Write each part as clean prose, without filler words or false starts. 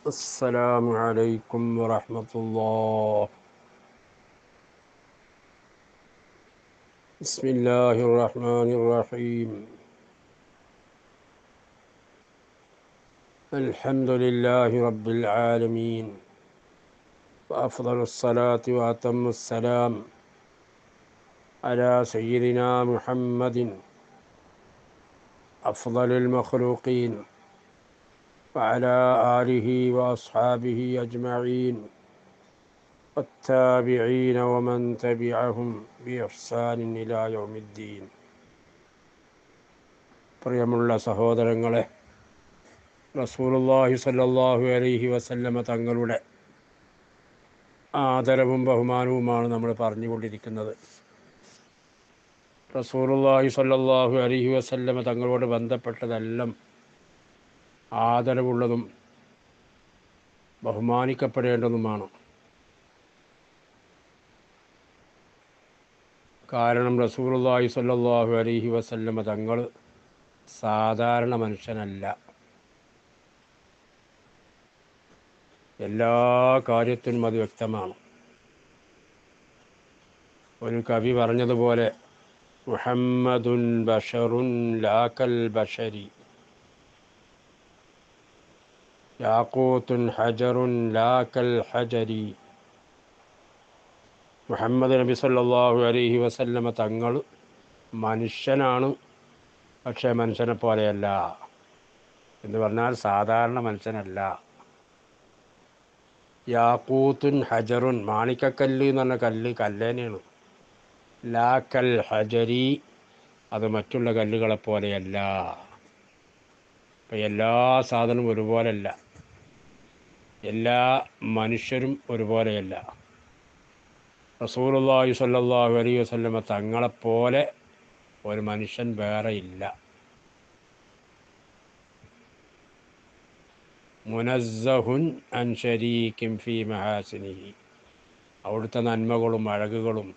السلام عليكم ورحمة الله. بسم الله الرحمن الرحيم. الحمد لله رب العالمين، وأفضل الصلاة وأتم السلام على سيدنا محمد أفضل المخلوقين وعلى آله وأصحابه أجمعين والتابعين ومن تبعهم بإحسان إلى يوم الدين. പ്രിയമുള്ള സഹോദരങ്ങളെ, റസൂലുള്ളാഹി സ്വല്ലല്ലാഹു അലൈഹി വസല്ലമ തങ്ങളുടെ ആദരവും ബഹുമാനവുമാണ് നമ്മൾ പറഞ്ഞുകൊണ്ടിരിക്കുന്നത്. റസൂലുള്ളാഹി സ്വല്ലല്ലാഹു അലൈഹി വസല്ലമ തങ്ങളോട് ബന്ധപ്പെട്ടതെല്ലാം ആദരവുള്ളതും ബഹുമാനിക്കപ്പെടേണ്ടതുമാണ്. കാരണം റസൂലുള്ളാഹി സ്വല്ലല്ലാഹു അലൈഹി വസല്ലമ തങ്ങൾ സാധാരണ മനുഷ്യനല്ല. എല്ലാ കാര്യത്തിനും അത് വ്യക്തമാണ്. ഒരു കവി പറഞ്ഞതുപോലെ, മുഹമ്മദുൻ ബഷറുൻ ലാക്കൽ ബഷരി, യാഖൂത്തുൻ ഹജറുൻ ലാക്കൽ ഹജരി. മുഹമ്മദ് നബി സല്ലല്ലാഹു അലൈഹി വസല്ലമ തങ്ങൾ മനുഷ്യനാണ്, പക്ഷേ മനുഷ്യനെ പോലെയല്ല. എന്ന് പറഞ്ഞാൽ സാധാരണ മനുഷ്യനല്ല. യാഖൂത്തുൻ ഹജറുൻ, മാണിക്കക്കല്ല് എന്ന് പറഞ്ഞ കല്ല് കല്ലേനെയാണ്. ലാക്കൽ ഹജരി, അത് മറ്റുള്ള കല്ലുകളെ പോലെയല്ല. ഇപ്പം എല്ലാ സാധനവും ഒരുപോലെയല്ല, എല്ലാ മനുഷ്യരും ഒരുപോലെയല്ല. റസൂലുള്ളാഹി സ്വല്ലല്ലാഹു അലൈഹി വസല്ലമ തങ്ങളെപ്പോലെ ഒരു മനുഷ്യൻ വേറെ ഇല്ല. മുനസ്സഹുൻ അൻ ശരീകിൻ ഫീ മഹാസിനിഹി, അവിടുത്തെ നന്മകളും അഴകുകളും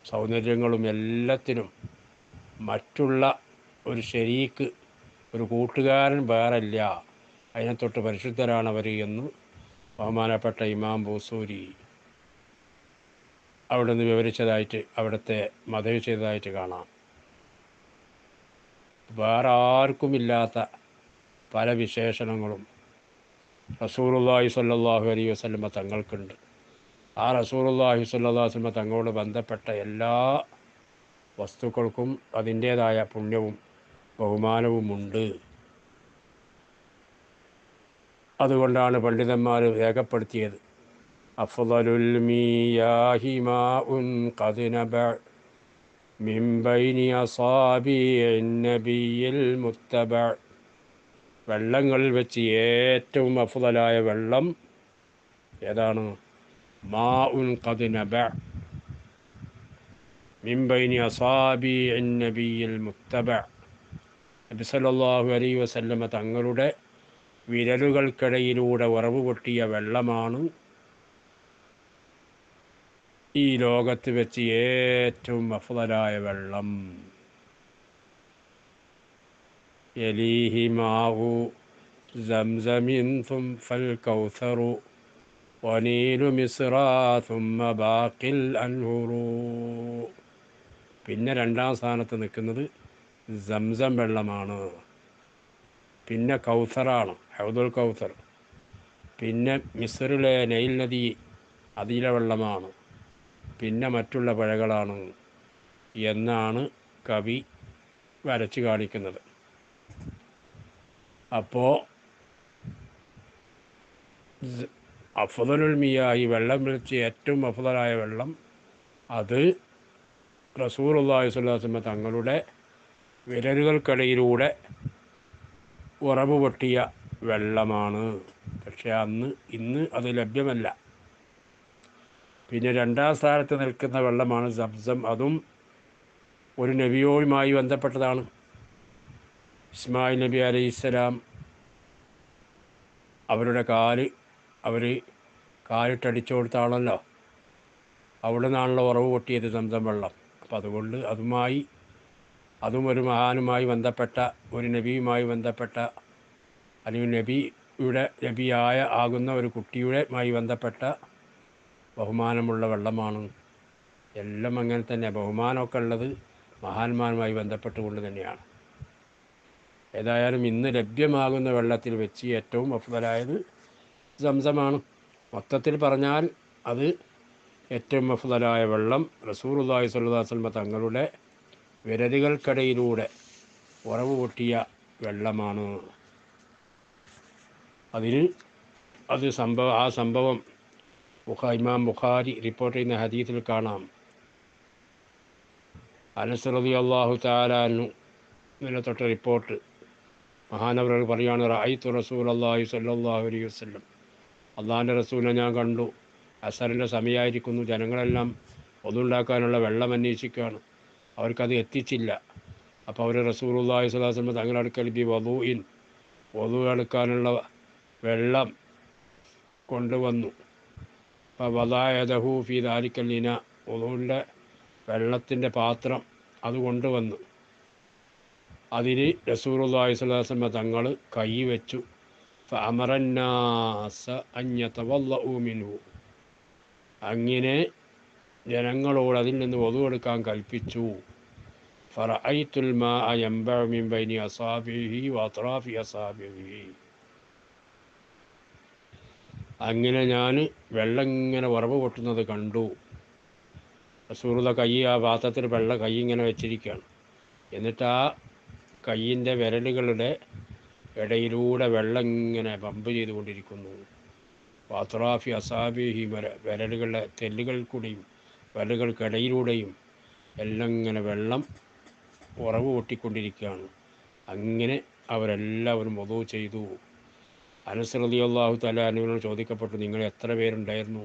സൗന്ദര്യങ്ങളും എല്ലാത്തിനും മറ്റുള്ള ഒരു ശരീക്ക്, ഒരു കൂട്ടുകാരൻ വേറെ ഇല്ല. അതിനെ തൊട്ട് പരിശുദ്ധരാണവർ എന്ന് ബഹുമാനപ്പെട്ട ഇമാം ബൂസൂരി അവിടെ നിന്ന് വിവരിച്ചതായിട്ട്, അവിടുത്തെ മദഹ് ചെയ്തതായിട്ട് കാണാം. വേറെ ആർക്കുമില്ലാത്ത പല വിശേഷണങ്ങളും റസൂലുള്ളാഹി സ്വല്ലല്ലാഹു അലൈഹി വസല്ലമ തങ്ങൾക്കുണ്ട്. ആ റസൂലുള്ളാഹി സ്വല്ലല്ലാഹു അലൈഹി വസല്ലമ തങ്ങളോട് ബന്ധപ്പെട്ട എല്ലാ വസ്തുക്കൾക്കും അതിൻ്റേതായ പുണ്യവും ബഹുമാനവുമുണ്ട്. അതുകൊണ്ടാണ് പണ്ഡിതന്മാർ രേഖപ്പെടുത്തിയത്, അഫ്ളലുൽ മിയാഹി മാഉൻ ഖദ് നബഅ മിൻ ബൈനി അസാബിഇൻ നബിയിൽ മുത്തബഅ. വെള്ളങ്ങളിൽ വെച്ച് ഏറ്റവും അഫ്ളലായ വെള്ളം ഏതാണ്? മാഉൻ ഖദ് നബഅ മിൻ ബൈനി അസാബിഇൻ നബിയിൽ മുത്തബഅ. നബി സല്ലല്ലാഹു അലൈഹി വസല്ലമ തങ്ങളുടെ വിരലുകൾക്കിടയിലൂടെ ഉറവ് പൊട്ടിയ വെള്ളമാണ് ഈ ലോകത്ത് വെച്ച് ഏറ്റവും അഫ്ളലായ വെള്ളം. യലീഹി മാഉ സംസമിൻ ഫൽ കൗസറു വനീലു മിസ്റാ സുമ്മ ബാഖിൽ അൻഹുറു. പിന്നെ രണ്ടാം സ്ഥാനത്ത് നിൽക്കുന്നത് സംസം വെള്ളമാണ്. പിന്നെ കൗസറാണ്, ഹൗദുൽ കൗസർ. പിന്നെ മിസ്റിലെ നൈൽ നദി, അതിലെ വെള്ളമാണ്. പിന്നെ മറ്റുള്ള പുഴകളാണ് എന്നാണ് കവി വരച്ച് കാണിക്കുന്നത്. അപ്പോൾ അഫ്ളലുൽ മിയാഹി, വെള്ളം വെച്ച് ഏറ്റവും അഫ്ളലായ വെള്ളം, അത് റസൂലുള്ളാഹി സ്വല്ലല്ലാഹു അലൈഹി വസല്ലം തങ്ങളുടെ വിരലുകൾക്കിടയിലൂടെ ഉറവ് പൊട്ടിയ വെള്ളമാണ്. പക്ഷേ ഇന്ന് അത് ലഭ്യമല്ല. പിന്നെ രണ്ടാം സ്ഥാനത്ത് നിൽക്കുന്ന വെള്ളമാണ് സംസം. അതും ഒരു നബിയുമായി ബന്ധപ്പെട്ടതാണ്. ഇസ്മായിൽ നബി അലൈഹിസ്സലാം അവർ കാലിട്ടടിച്ചു കൊടുത്താണല്ലോ, അവിടെ നിന്നാണല്ലോ ഉറവ് പൊട്ടിയത് സംസം വെള്ളം. അപ്പം അതുകൊണ്ട് അതും ഒരു മഹാനുമായി ബന്ധപ്പെട്ട, ഒരു നബിയുമായി ബന്ധപ്പെട്ട, അല്ലെങ്കിൽ നബി നബിയായ ആകുന്ന ഒരു കുട്ടിയുമായി ബന്ധപ്പെട്ട ബഹുമാനമുള്ള വെള്ളമാണ്. എല്ലാം അങ്ങനെ തന്നെ. ബഹുമാനമൊക്കെ ഉള്ളത് മഹാന്മാരുമായി ബന്ധപ്പെട്ടുകൊണ്ട് തന്നെയാണ്. ഏതായാലും ഇന്ന് ലഭ്യമാകുന്ന വെള്ളത്തിൽ വെച്ച് ഏറ്റവും അഫ്ദലായത് സംസമാണ്. മൊത്തത്തിൽ പറഞ്ഞാൽ അത് ഏറ്റവും അഫ്ദലായ വെള്ളം റസൂലുള്ളാഹി സ്വല്ലല്ലാഹു അലൈഹി വസല്ലം തങ്ങളുടെ വിരലുകൾക്കിടയിലൂടെ ഉറവ് പൊട്ടിയ വെള്ളമാണ്. ആ സംഭവം ഇമാം ബുഖാരി റിപ്പോർട്ട് ചെയ്യുന്ന ഹദീസിൽ കാണാം. അനസ് റളിയല്ലാഹു തആല അൻഹു ഇതിനെ തൊട്ട റിപ്പോർട്ട് മഹാനവറുകൾ പറയുകയാണ്, റഅയ്തു റസൂലല്ലാഹി സ്വല്ലല്ലാഹു അലൈഹി വസല്ലം, അള്ളാഹിൻ്റെ റസൂലിനെ ഞാൻ കണ്ടു. അസറിൻ്റെ സമയമായിരിക്കുന്നു. ജനങ്ങളെല്ലാം ഒന്നുണ്ടാക്കാനുള്ള വെള്ളം അന്വേഷിക്കുകയാണ്. അവർക്കത് എത്തിച്ചില്ല. അപ്പോൾ അവർ റസൂലുള്ളാഹി സ്വല്ലല്ലാഹു അലൈഹി വസല്ലം തങ്ങളുടെ അടുക്കൽ വദു എടുക്കാനുള്ള വെള്ളം കൊണ്ടുവന്നു. അപ്പോൾ വദഅയദഹു ഫീ ദാലിക്കൽ ഇന, വദുവിൻ്റെ വെള്ളത്തിൻ്റെ പാത്രം അത് കൊണ്ടുവന്നു. അതിന് റസൂലുള്ളാഹി സ്വല്ലല്ലാഹു അലൈഹി വസല്ലം തങ്ങൾ കൈ വെച്ചു. ഫഅമറന്നാസ അൻ യതവല്ലഉ മിൻഹു, അങ്ങനെ ജനങ്ങളോട് അതിൽ നിന്ന് വദു എടുക്കാൻ കൽപ്പിച്ചു. ഫറഅയ്തുൽ മാഅ യൻബഉ മിൻ ബൈനി അസാബിഹി വഅത്റാഫി അസാബിഹി, അങ്ങനെ ഞാൻ വെള്ളം ഇങ്ങനെ ഉറവ് പൊട്ടുന്നത് കണ്ടു. റസൂലുള്ള ആ പാത്രത്തിൽ കൈ ഇങ്ങനെ വെച്ചിരിക്കുകയാണ്. എന്നിട്ട് ആ കയ്യിൻ്റെ വിരലുകളുടെ ഇടയിലൂടെ വെള്ളം ഇങ്ങനെ പമ്പ് ചെയ്തുകൊണ്ടിരിക്കുന്നു. വാത്രാഫി അസാബിഹി, വിരലുകളുടെ തെല്ലുകൾ കൂടിയും വിരലുകൾക്കിടയിലൂടെയും എല്ലാം ഇങ്ങനെ വെള്ളം ഉറവ് പൊട്ടിക്കൊണ്ടിരിക്കുകയാണ്. അങ്ങനെ അവരെല്ലാവരും വദു ചെയ്തു. അനസ് റളിയല്ലാഹു തആല അൻഹുവിനോട് ചോദിക്കപ്പെട്ടു, നിങ്ങൾ എത്ര പേരുണ്ടായിരുന്നു?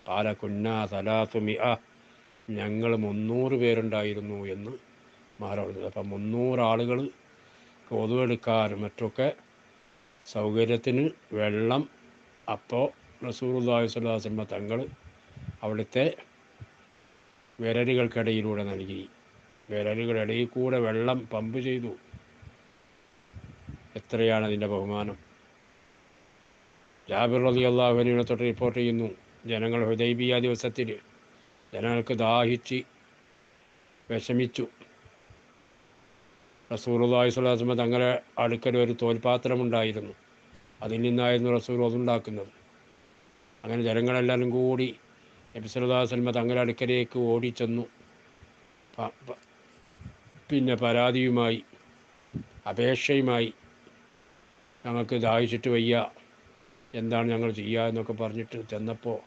ഖാല കുന്നാ സലാസുമിഅ, ഞങ്ങൾ 300 പേരുണ്ടായിരുന്നു എന്ന് പറഞ്ഞത്. അപ്പം 300 ആളുകൾ വദു എടുക്കാനും മറ്റൊക്കെ സൗകര്യത്തിന് വെള്ളം അപ്പോൾ റസൂലുള്ളാഹി സ്വല്ലല്ലാഹു അലൈഹി വസല്ലം തങ്ങൾ അവിടുത്തെ വിരലുകൾക്കിടയിലൂടെ നൽകി. വിരലുകളിടയിൽ കൂടെ വെള്ളം പമ്പ് ചെയ്തു. എത്രയാണ് അതിൻ്റെ ബഹുമാനം! ജാബിർ റളിയല്ലാഹു അൻഹുവിനെ തൊട്ട് റിപ്പോർട്ട് ചെയ്യുന്നു, ജനങ്ങൾ ഹുദൈബിയ ദിവസത്തിൽ ജനങ്ങൾക്ക് ദാഹിച്ച് വിഷമിച്ചു. റസൂലുള്ളാഹി സ്വല്ലല്ലാഹു അലൈഹി വസല്ലം തങ്ങളുടെ അടുക്കൽ ഒരു തോൽപാത്രമുണ്ടായിരുന്നു. അതിൽ നിന്നായിരുന്നു റസൂൽ വദുണ്ടാക്കുന്നത്. അങ്ങനെ ജനങ്ങളെല്ലാവരും കൂടി നബി സല്ലല്ലാഹു അലൈഹി വസല്ലം തങ്ങളുടെ അടുക്കലേക്ക് ഓടിച്ചെന്നു. പിന്നെ പരാതിയുമായി, അപേക്ഷയുമായി, ഞങ്ങൾക്ക് ദാഹിച്ചിട്ട് വയ്യ, എന്താണ് ഞങ്ങൾ ചെയ്യുക എന്നൊക്കെ പറഞ്ഞിട്ട് ചെന്നപ്പോൾ,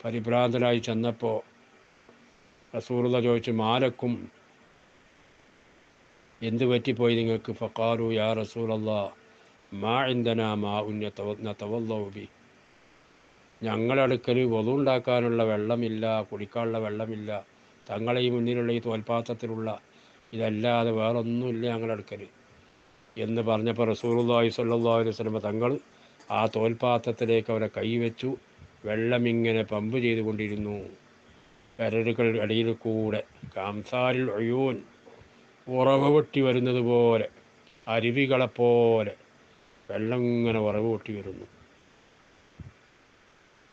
പരിഭ്രാന്തരായി ചെന്നപ്പോൾ റസൂലുള്ള ചോദിച്ചു, മാലക്കും, എന്ത് പറ്റിപ്പോയി നിങ്ങൾക്ക്? ഫഖാലു യാ റസൂലല്ലാഹ് മാ ഇൻദനാ മാഉൻ നതവല്ലഉ ബി, ഞങ്ങളുടെ അടുക്കൽ വദു ഉണ്ടാക്കാനുള്ള വെള്ളമില്ല, കുടിക്കാനുള്ള വെള്ളമില്ല, തങ്ങളെ ഈ മുന്നിലുള്ള ഈ തോൽപാത്രത്തിലുള്ള ഇതല്ലാതെ വേറൊന്നുമില്ല ഞങ്ങളുടെ അടുക്കൽ എന്ന് പറഞ്ഞപ്പോൾ റസൂലുള്ളാഹി സ്വല്ലല്ലാഹു അലൈഹി വസല്ലം തങ്ങൾ ആ തോൽപാത്രത്തിലേക്ക് അവരെ കൈവച്ചു. വെള്ളമിങ്ങനെ പമ്പ് ചെയ്തുകൊണ്ടിരുന്നു. വിരലുകൾ ഇടയിൽ കൂടെ കാംസാരിൽ ഉയൂൻ, ഉറവ് പൊട്ടി വരുന്നത് പോലെ, അരുവികളെപ്പോലെ വെള്ളം ഇങ്ങനെ ഉറവ് പൊട്ടി വരുന്നു.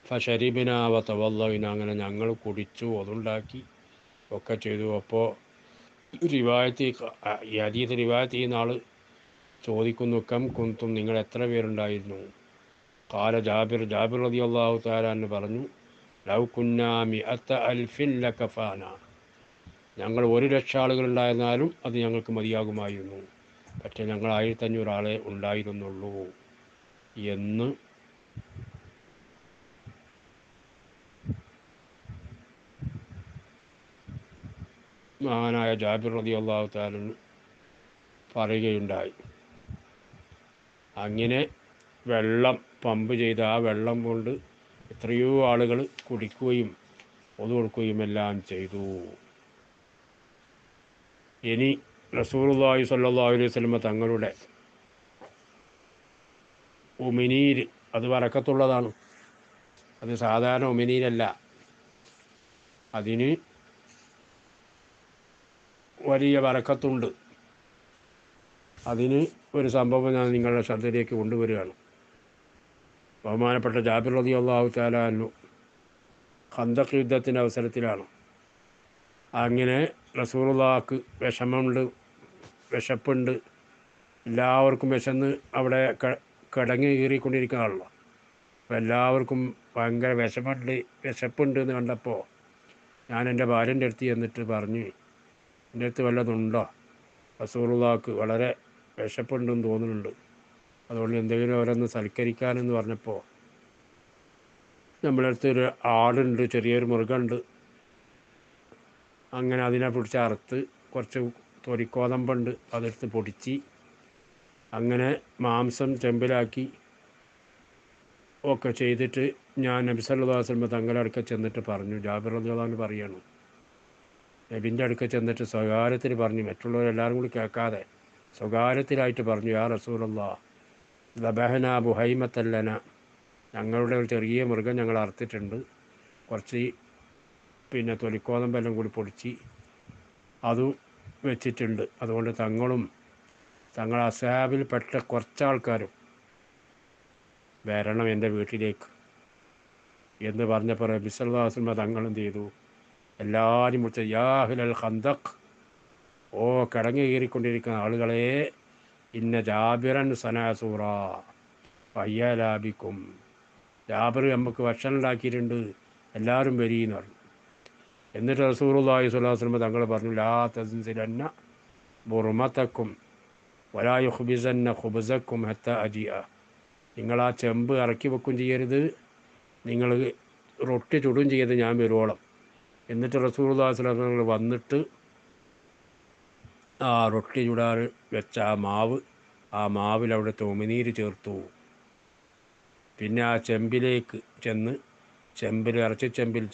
ഫശരിബിന വതവല്ലഇന, അങ്ങനെ ഞങ്ങൾ കുടിച്ചു, അതുണ്ടാക്കി ഒക്കെ ചെയ്തു. അപ്പോൾ ഈ ഹദീസ് റിവായത്ത് ചെയ്യുന്ന ആൾ ചോദിക്കുന്നു, കം കുന്തും, നിങ്ങൾ എത്ര പേരുണ്ടായിരുന്നു? ഖാല ജാബിർ റളിയല്ലാഹു തആല അൻഹു പറഞ്ഞു, ലൗ കുന്നാ മിഅത അൽഫിൻ ലകഫാന, ഞങ്ങൾ 1,00,000 ആളുകളുണ്ടായിരുന്നാലും അത് ഞങ്ങൾക്ക് മതിയാകുമായിരുന്നു. പക്ഷേ ഞങ്ങൾ 1500 ആളെ ഉണ്ടായിരുന്നുള്ളൂ എന്ന് മഹാനായ ജാബിർ റളിയല്ലാഹു തആല പറയുകയുണ്ടായി. അങ്ങനെ വെള്ളം പമ്പ് ചെയ്ത് ആ വെള്ളം കൊണ്ട് എത്രയോ ആളുകൾ കുടിക്കുകയും വദു കൊടുക്കുകയും എല്ലാം ചെയ്തു. ഇനി റസൂലുള്ളാഹി സ്വല്ലല്ലാഹു അലൈഹി വസല്ലം തങ്ങളുടെ ഉമിനീര്, അത് ബറക്കത്തുള്ളതാണ്. അത് സാധാരണ ഉമിനീരല്ല, അതിന് വലിയ ബറക്കത്തുണ്ട്. അതിന് ഒരു സംഭവം ഞാൻ നിങ്ങളുടെ ശ്രദ്ധയിലേക്ക് കൊണ്ടുവരികയാണ്. ബഹുമാനപ്പെട്ട ജാബിർ റളിയല്ലാഹു തആല അൻഹു ഖന്തഖ് യുദ്ധത്തിൻ്റെ അവസരത്തിലാണ് അങ്ങനെ റസൂലുള്ളാഹിക്ക് വിഷമമുണ്ട്, വിശപ്പുണ്ട്, എല്ലാവർക്കും വിശന്ന് അവിടെ കിടങ്ങി കീറിക്കൊണ്ടിരിക്കുകയാണല്ലോ. അപ്പോൾ എല്ലാവർക്കും ഭയങ്കര വിശപ്പുണ്ട് എന്ന് കണ്ടപ്പോൾ ഞാൻ എൻ്റെ ഭാര്യൻ്റെ അടുത്ത് ചെന്നിട്ട് പറഞ്ഞ്, എൻ്റെ അടുത്ത് വല്ലതുണ്ടോ, റസൂലുള്ളാഹിക്ക് വളരെ വിശപ്പുണ്ടെന്ന് തോന്നുന്നുണ്ട്, അതുകൊണ്ട് എന്തെങ്കിലും അവരൊന്ന് സൽക്കരിക്കാനെന്ന് പറഞ്ഞപ്പോൾ നമ്മളടുത്ത് ഒരു ആടുണ്ട്, ചെറിയൊരു മൃഗമുണ്ട്. അങ്ങനെ അതിനെ പിടിച്ച് അറുത്ത് കുറച്ച് തൊലിക്കോതമ്പുണ്ട്, അതെടുത്ത് പൊടിച്ച് അങ്ങനെ മാംസം ചെമ്പിലാക്കി ഒക്കെ ചെയ്തിട്ട് ഞാൻ നബി സല്ലല്ലാഹു അലൈഹി വസല്ലം തങ്ങളുടെ അടുക്കൽ ചെന്നിട്ട് പറഞ്ഞു. ജാബിർ റളിയല്ലാഹു അൻഹു പറയാണ്, നബിൻ്റെ അടുക്കൽ ചെന്നിട്ട് സ്വകാര്യത്തിൽ പറഞ്ഞു, മറ്റുള്ളവരെല്ലാവരും കൂടി കേൾക്കാതെ സ്വകാര്യത്തിലായിട്ട് പറഞ്ഞു, യാ റസൂലല്ലാഹ് ദബഹന ബുഹൈമത്തല്ലന, ഞങ്ങളുടെ ഒരു ചെറിയ മൃഗം ഞങ്ങൾ അറുത്തിട്ടുണ്ട്, കുറച്ച് തൊലിക്കോതമ്പെല്ലാം കൂടി പൊടിച്ച് അതും വെച്ചിട്ടുണ്ട്, അതുകൊണ്ട് തങ്ങളും തങ്ങൾ അസ്ഹാബിൽപ്പെട്ട കുറച്ചാൾക്കാരും വരണം എൻ്റെ വീട്ടിലേക്ക് എന്ന് പറഞ്ഞപ്പോൾ നബി സല്ലല്ലാഹു അലൈഹി വസല്ലം തങ്ങൾ എന്ത് ചെയ്തു, എല്ലാവരും വിളിച്ച് യാ അഹ്ലൽ ഖന്തഖ്, ഓ കിടങ്ങി കീറിക്കൊണ്ടിരിക്കുന്ന ആളുകളെ, ഇന്ന ജാബിറൻ സനാസൂറ പയ്യലാബിക്കും, ജാബിർ നമുക്ക് ഭക്ഷണം ഉണ്ടാക്കിയിട്ടുണ്ട്, എല്ലാവരും വരീന്ന് പറഞ്ഞു. എന്നിട്ട് റസൂലുള്ളാഹി സ്വല്ലല്ലാഹു അലൈഹി വസല്ലം തങ്ങൾ പറഞ്ഞു, ലാ തൻസിലന്ന ബുർമതക്കും വലാ യുഖ്ബിസന്ന ഖുബ്സക്കും ഹത്താ അജിഅ, നിങ്ങൾ ആ ചെമ്പ് ഇറക്കി വെക്കും ചെയ്യരുത്, നിങ്ങൾ റൊട്ടി ചുടും ചെയ്യരുത് ഞാൻ വരുവോളം. എന്നിട്ട് റസൂലുള്ളാഹി സ്വല്ലല്ലാഹു അലൈഹി വസല്ലം വന്നിട്ട് ആ റൊട്ടി ചുടാൻ വെച്ച ആ മാവിൽ അവിടുത്തെ ഉമിനീര് ചേർത്തു. പിന്നെ ആ ചെമ്പിലേക്ക് ചെന്ന് ഇറച്ചി ചെമ്പിൽ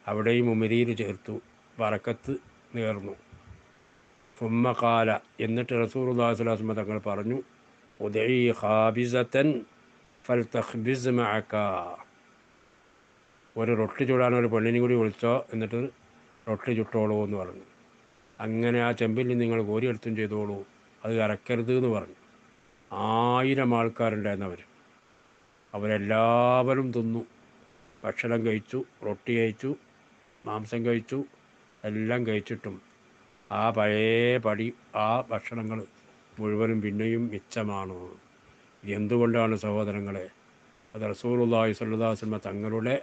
അവിടെയും ഉമിനീര് ചേർത്തു, ബറക്കത്ത് നേർന്നു. സുമ്മ ഖാല, എന്നിട്ട് റസൂലുള്ളാഹി സ്വല്ലല്ലാഹു അലൈഹി വസല്ലം തങ്ങൾ പറഞ്ഞു, ഉദഈ ഖാബിസതൻ ഫൽതഖ്ബിസ് മഅക, ഒരു റൊട്ടി ചുടാൻ ഒരു പെണ്ണിനെ കൂടി വിളിച്ചോ, എന്നിട്ട് റൊട്ടി ചുട്ടോളൂ എന്ന് പറഞ്ഞു. അങ്ങനെ ആ ചെമ്പിൽ നിന്ന് നിങ്ങൾ കോരിയെടുത്തും ചെയ്തോളൂ, അത് ഇറക്കരുത് എന്ന് പറഞ്ഞു. 1000 ആൾക്കാരുണ്ടായിരുന്നവർ, അവരെല്ലാവരും തിന്നു, ഭക്ഷണം കഴിച്ചു, റൊട്ടി കഴിച്ചു, മാംസം കഴിച്ചു, എല്ലാം കഴിച്ചിട്ടും ആ പഴയപടി ആ ഭക്ഷണങ്ങൾ മുഴുവനും പിന്നെയും മിച്ചമാണ്. എന്തുകൊണ്ടാണ് സഹോദരങ്ങളെ? അത് റസൂലുള്ളാഹി സ്വല്ലല്ലാഹു അലൈഹി വസല്ലം തങ്ങളുടെ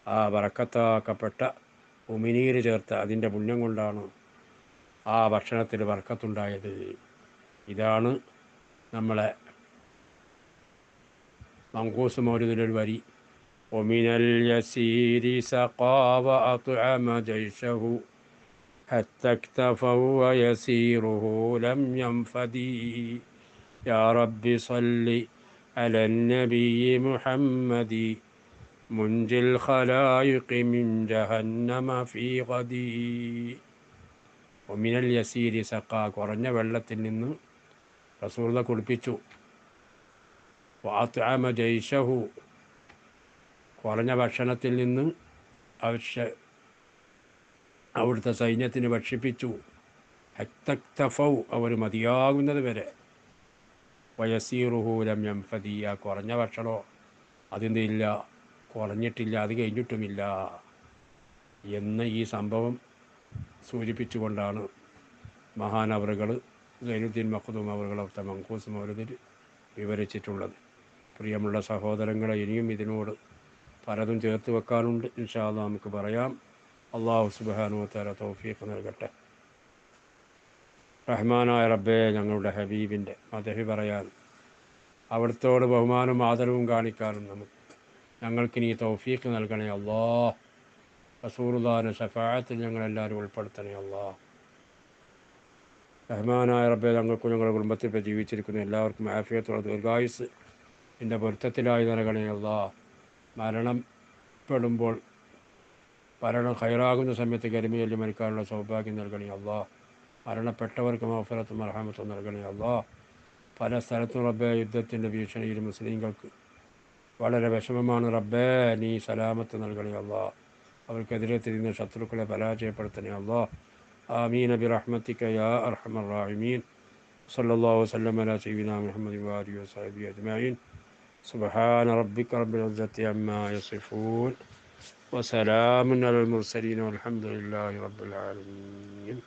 ആ ബറക്കത്താക്കപ്പെട്ട ഉമിനീര് ചേർത്ത അതിൻ്റെ പുണ്യം കൊണ്ടാണ് ആ ഭക്ഷണത്തിൽ ബറക്കത്തുണ്ടായത്. ഇതാണ് നമ്മളെ മങ്കൂസ് മൗലിദിലൊരു വരി, ഒമിനൽ യസീരി സഖാ വഅത്അമ ജൈശഹു ഹത്താ ഇക്തഫൗ വയസീറുഹു ലം യൻഫദി യാ റബ്ബി സ്വല്ലി അലൻ നബിയ്യി മുഹമ്മദി മുൻജിൽ ഖലായിഖി മിൻ ജഹന്നമ ഫീ ഗദി. ഒമിനൽ യസീരി സഖാ, കുറഞ്ഞ വെള്ളത്തിൽ നിന്ന് റസൂലുള്ളാഹി കുളിപ്പിച്ചു. വഅത്അമ ജൈശഹു, കുറഞ്ഞ ഭക്ഷണത്തിൽ നിന്ന് അവിടുത്തെ സൈന്യത്തിന് ഭക്ഷിപ്പിച്ചു. ഹത്താ ഇക്തഫൗ, അവർ മതിയാകുന്നത് വരെ. വയസീറുഹു ലം യൻഫദി, ആ കുറഞ്ഞ ഭക്ഷണമോ അതിൻ്റെ ഇല്ല, കുറഞ്ഞിട്ടില്ല, അത് കഴിഞ്ഞിട്ടുമില്ല എന്ന് ഈ സംഭവം സൂചിപ്പിച്ചുകൊണ്ടാണ് മഹാനവറുകൾ സൈനുദ്ദീൻ മഖ്ദൂം അവറുകൾ അവിടുത്തെ മങ്കൂസ് മൗലിദിൽ വിവരിച്ചിട്ടുള്ളത്. പ്രിയമുള്ള സഹോദരങ്ങളെ, ഇനിയും ഇതിനോട് പലതും ചേർത്ത് വെക്കാനുണ്ട്, ഇൻഷാ അല്ലാഹ് നമുക്ക് പറയാം. അല്ലാഹു സുബ്ഹാനഹു വ തആല തൗഫീഖ് നൽകട്ടെ. റഹ്മാനായ റബ്ബേ, ഞങ്ങളുടെ ഹബീബിൻ്റെ മദഹ് പറയാൻ, അവിടുത്തോട് ബഹുമാനവും ആദരവും കാണിക്കാനും ഞങ്ങൾക്കിനി തൗഫീഖ് നൽകണേ അല്ലാഹ്. റസൂലുള്ളാഹിന്റെ ശഫാഅത്തിൽ ഞങ്ങളെല്ലാവരും ഉൾപ്പെടുത്തണേ അല്ലാഹ്. റഹ്മാനായ റബ്ബേ, ഞങ്ങൾക്കും ഞങ്ങളുടെ കുടുംബത്തിൽ ജീവിച്ചിരിക്കുന്ന എല്ലാവർക്കും ആഫിയത്തുള്ള ദീർഘായുസ് നിൻ്റെ പൊരുത്തത്തിലായി നൽകണേ അല്ലാഹ്. മരണപ്പെടുമ്പോൾ മരണം ഖൈറാകുന്ന സമയത്ത് കരിമയൊല്ലി മരിക്കാനുള്ള സൗഭാഗ്യം നൽകണേ അല്ലാഹ്. മരണപ്പെട്ടവർക്ക് മഗ്ഫിറത്തും മർഹമത്തും നൽകണേ അല്ലാഹ്. പല സ്ഥലത്തും റബ്ബേ യുദ്ധത്തിൻ്റെ ഭീഷണിയിൽ മുസ്ലിങ്ങൾക്ക് വളരെ വിഷമമാണ് റബ്ബേ, നീ സലാമത്ത് നൽകണേ അല്ലാഹ്. അവർക്കെതിരെ തിരിഞ്ഞ ശത്രുക്കളെ പരാജയപ്പെടുത്തണേ അല്ലാഹ്. ആമീൻ ബിറഹ്മതിക യാ അർഹമർ റഹീമീൻ. സല്ലല്ലാഹു വസല്ലം അലാ സയ്യിദിനാ മുഹമ്മദി വആലിഹി വസഹ്ബിഹി അജ്മഈൻ. സുബ്ഹാന റബ്ബിക റബ്ബിൽ ഇസ്സത്തി അമ്മാ യസിഫൂൻ വസലാമുൻ അലൽ മുർസലീൻ വൽഹംദുലില്ലാഹി റബ്ബിൽ ആലമീൻ.